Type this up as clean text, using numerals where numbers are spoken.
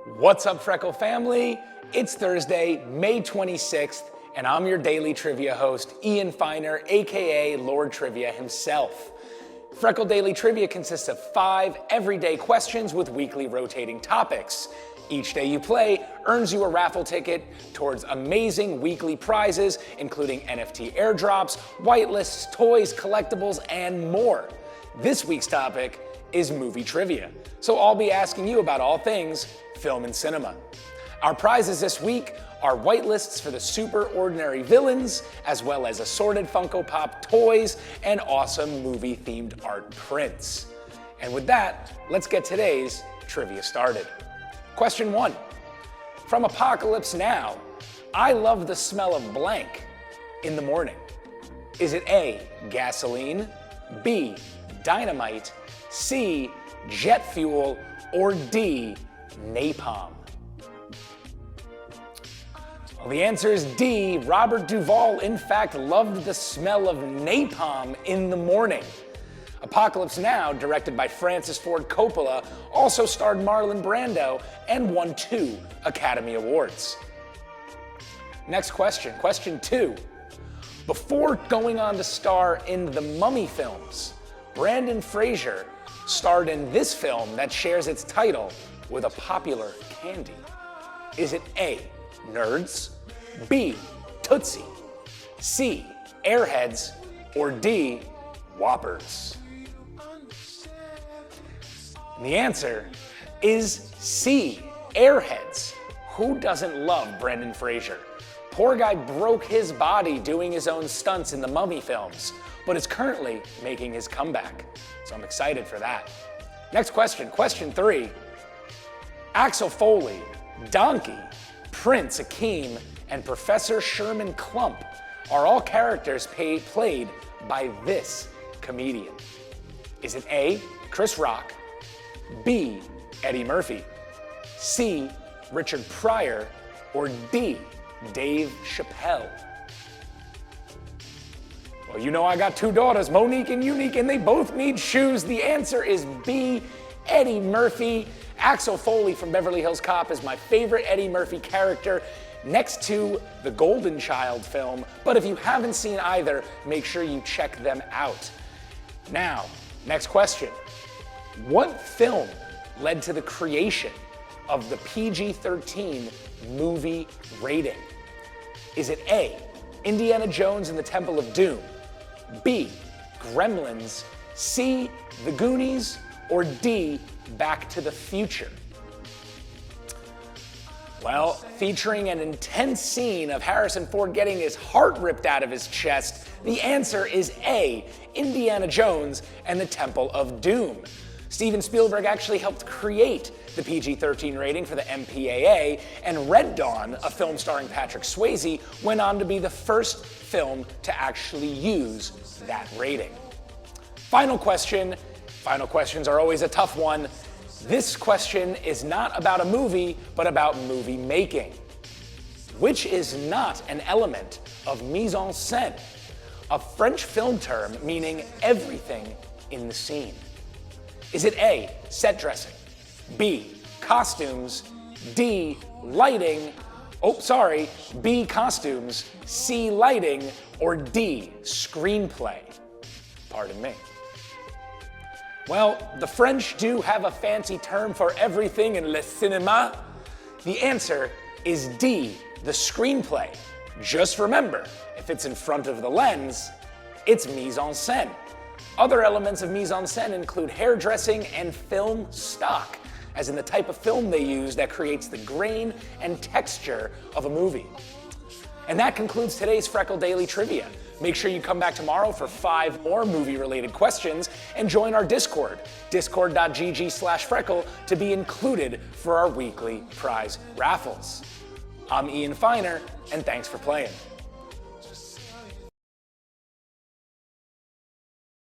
What's up, Freckle family? It's Thursday, May 26th, and I'm your daily trivia host, Ian Feiner, aka Lord Trivia himself. Freckle Daily Trivia consists of 5 everyday questions with weekly rotating topics. Each day you play earns you a raffle ticket towards amazing weekly prizes, including NFT airdrops, whitelists, toys, collectibles, and more. This week's topic is movie trivia, so I'll be asking you about all things film and cinema. Our prizes this week are whitelists for the super ordinary villains, as well as assorted Funko Pop toys and awesome movie-themed art prints. And with that, let's get today's trivia started. Question 1. From Apocalypse Now, I love the smell of blank in the morning. Is it A, gasoline, B, dynamite, C, jet fuel, or D, napalm? Well, the answer is D. Robert Duvall, in fact, loved the smell of napalm in the morning. Apocalypse Now, directed by Francis Ford Coppola, also starred Marlon Brando and won 2 Academy Awards. Next question, question 2. Before going on to star in the Mummy films, Brendan Fraser starred in this film that shares its title with a popular candy. Is it A, Nerds, B, Tootsie, C, Airheads, or D, Whoppers? And the answer is C, Airheads. Who doesn't love Brendan Fraser? Poor guy broke his body doing his own stunts in the Mummy films, but is currently making his comeback. So I'm excited for that. Next question, question 3. Axel Foley, Donkey, Prince Akeem, and Professor Sherman Klump are all characters played by this comedian. Is it A, Chris Rock, B, Eddie Murphy, C, Richard Pryor, or D, Dave Chappelle? Well, you know I got 2 daughters, Monique and Unique, and they both need shoes. The answer is B, Eddie Murphy. Axel Foley from Beverly Hills Cop is my favorite Eddie Murphy character, next to the Golden Child film. But if you haven't seen either, make sure you check them out. Now, next question. What film led to the creation of the PG-13 movie rating? Is it A, Indiana Jones and the Temple of Doom, B, Gremlins, C, The Goonies, or D, Back to the Future? Well, featuring an intense scene of Harrison Ford getting his heart ripped out of his chest, the answer is A, Indiana Jones and the Temple of Doom. Steven Spielberg actually helped create the PG-13 rating for the MPAA, and Red Dawn, a film starring Patrick Swayze, went on to be the first film to actually use that rating. Final question. Final questions are always a tough one. This question is not about a movie, but about movie making. Which is not an element of mise en scène, a French film term meaning everything in the scene? Is it A, set dressing, B, costumes, D, lighting, B, costumes, C, lighting, or D, screenplay? Pardon me. Well, the French do have a fancy term for everything in le cinéma. The answer is D, the screenplay. Just remember, if it's in front of the lens, it's mise en scène. Other elements of mise en scène include hairdressing and film stock, as in the type of film they use that creates the grain and texture of a movie. And that concludes today's Freckle Daily Trivia. Make sure you come back tomorrow for 5 more movie-related questions and join our Discord, discord.gg/Freckle, to be included for our weekly prize raffles. I'm Ian Feiner, and thanks for playing.